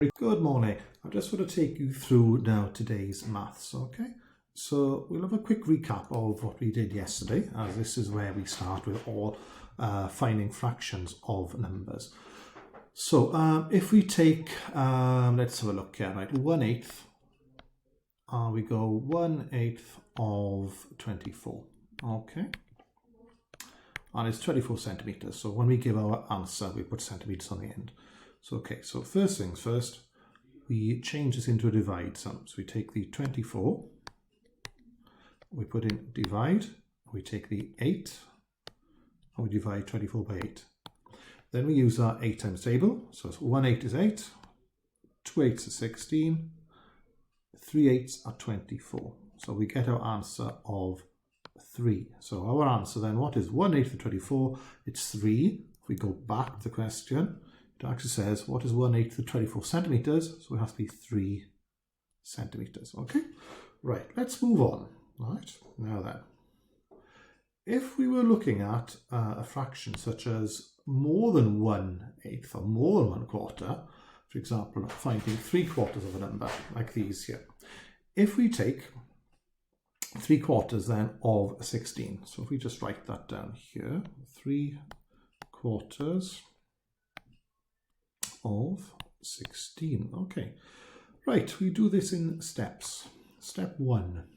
Good morning. I just want to take you through now today's maths, okay? So we'll have a quick recap of what we did yesterday, as this is where we start with all finding fractions of numbers. So if we take, let's have a look here, right, 1/8, we go 1/8 of 24, okay? And it's 24 centimeters. So when we give our answer, we put centimeters on the end. So, okay, so first things first, we change this into a divide sum. So we take the 24, we put in divide, we take the 8, and we divide 24 by 8. Then we use our 8 times table. So 1/8 is 8, 2 8s is 16, 3 8s are 24. So we get our answer of 3. So our answer then, what is 1/8 of 24? It's 3. If we go back to the question, it actually says, what is 1/8 of 24 centimeters? So it has to be 3 centimeters. Okay, right, let's move on. All right, now then, if we were looking at a fraction such as more than 1/8 or more than 1/4, for example, finding 3/4 of a number like these here, if we take 3/4 then of 16, so if we just write that down here, 3/4 of 16. Okay, right, we do this in steps. Step 1.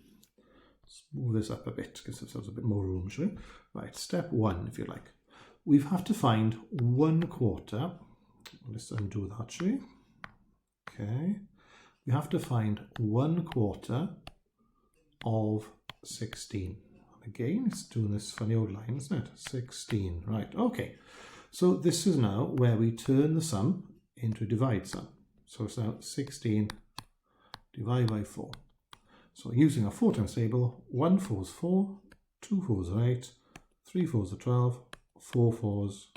Let's move this up a bit, gives ourselves a bit more room, shall we? Right, step 1, if you like. We have to find 1/4. Let's undo that, shall we? Okay, we have to find 1/4 of 16. And again, it's doing this funny old line, isn't it? 16, right, okay. So this is now where we turn the sum into a divide sum. So it's now 16 divided by 4. So using our 4 times table, 1 4 is 4, 2 4s are 8, 3 4s are 12, 4 4s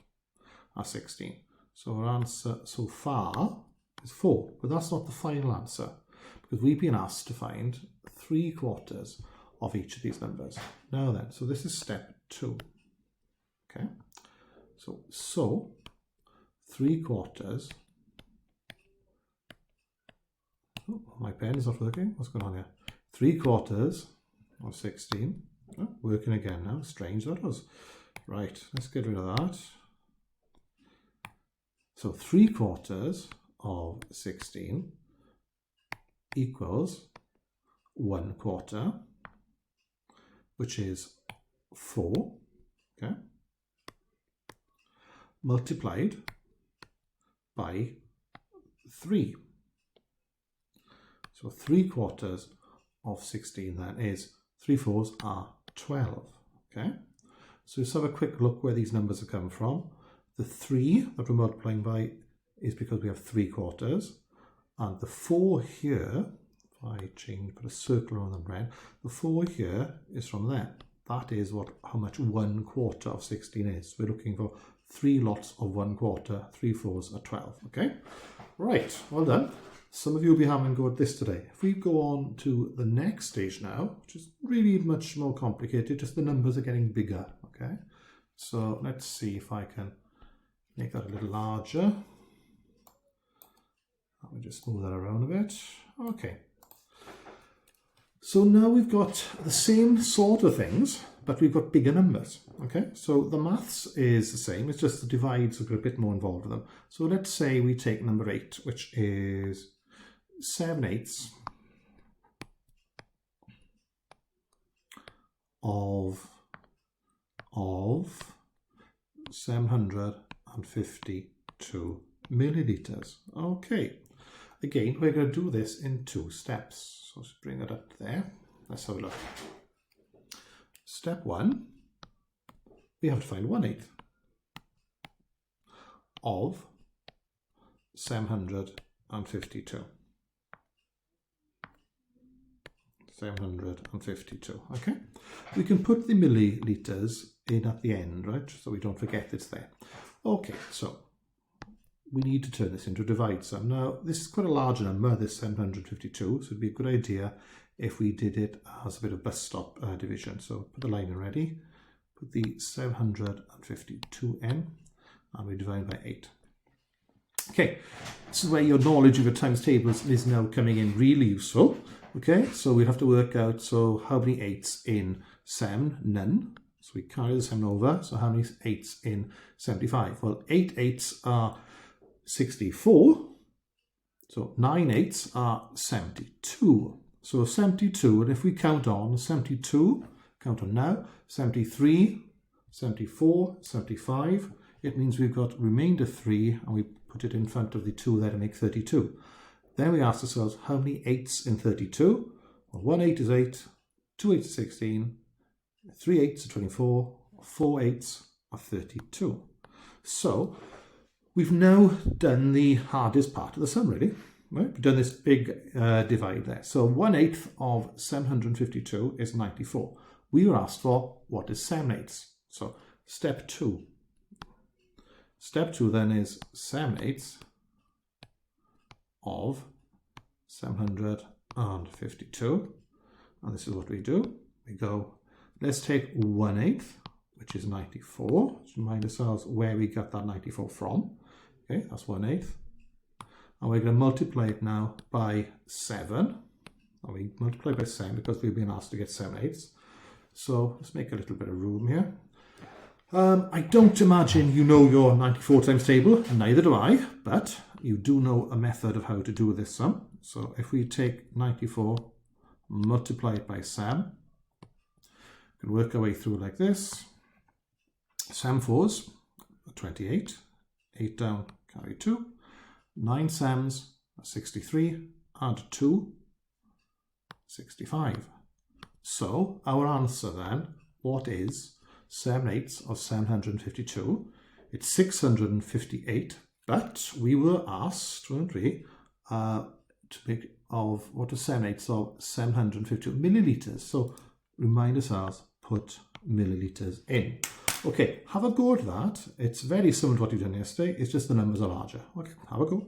are 16. So our answer so far is 4, but that's not the final answer, because we've been asked to find 3/4 of each of these numbers. Now then, so this is step 2. Okay, so 3/4. Oh, my pen is not working. What's going on here? 3/4 of 16. Oh, working again now. Strange that was. Right, let's get rid of that. So 3/4 of 16 equals 1/4, which is 4, okay, multiplied by 3. So 3/4 of 16 then is 3 4s are 12, okay. So let's have a quick look where these numbers have come from. The 3 that we're multiplying by is because we have 3/4, and the 4 here, if I put a circle around the red, the 4 here is from there. That is how much 1/4 of 16 is. We're looking for 3 lots of 1/4, 3 4s are 12, okay? Right, well done. Some of you will be having a go at this today. If we go on to the next stage now, which is really much more complicated, just the numbers are getting bigger, okay? So let's see if I can make that a little larger. Let me just move that around a bit. Okay. So now we've got the same sort of things, but we've got bigger numbers, okay? So the maths is the same, it's just the divides have got a bit more involved with them. So let's say we take number 8, which is 7/8 of 752 milliliters. Okay, again, we're going to do this in 2 steps. So let's bring it up there. Let's have a look. Step 1, we have to find 1/8 of 752. 752, okay? We can put the milliliters in at the end, right? So we don't forget it's there. Okay, so we need to turn this into a divide sum. Now, this is quite a large number, this 752, so it'd be a good idea if we did it as a bit of bus stop division. So put the line in ready, put the 752 in, and we divide by 8. Okay, this is where your knowledge of your times tables is now coming in really useful. Okay, so we have to work out, so how many 8s in 7? None. So we carry the 7 over. So how many 8s in 75? Well, 8 8s are 64. So 9 8s are 72. So 72, and if we count on 72, count on now, 73, 74, 75, it means we've got remainder 3, and we put it in front of the 2 there to make 32. Then we ask ourselves, how many 8s in 32? Well, 1 8 is 8, 2 8s are 16, 3 8s are 24, 4 8s are 32. So we've now done the hardest part of the sum, really. Right? We've done this big divide there. So 1/8 of 752 is 94. We were asked for what is 7/8. So step 2. Step 2 then is 7/8 of 752. And this is what we do. We go, let's take 1/8, which is 94. Let's remind ourselves where we got that 94 from. Okay, that's 1/8. And we're going to multiply it now by 7. And we multiply by 7 because we've been asked to get 7/8. So let's make a little bit of room here. I don't imagine you know your 94 times table, neither do I, but you do know a method of how to do this sum. So if we take 94, multiply it by 7, we can work our way through like this. 7 4s, 28, 8 down, carry 2, 9 7s, 63, add 2, 65. So our answer then, what is 7/8 of 752? It's 658, but we were asked, weren't we, to make of what is 7/8 of 752 millilitres. So remind ourselves, put millilitres in. Okay, have a go at that. It's very similar to what you've done yesterday. It's just the numbers are larger. Okay, have a go.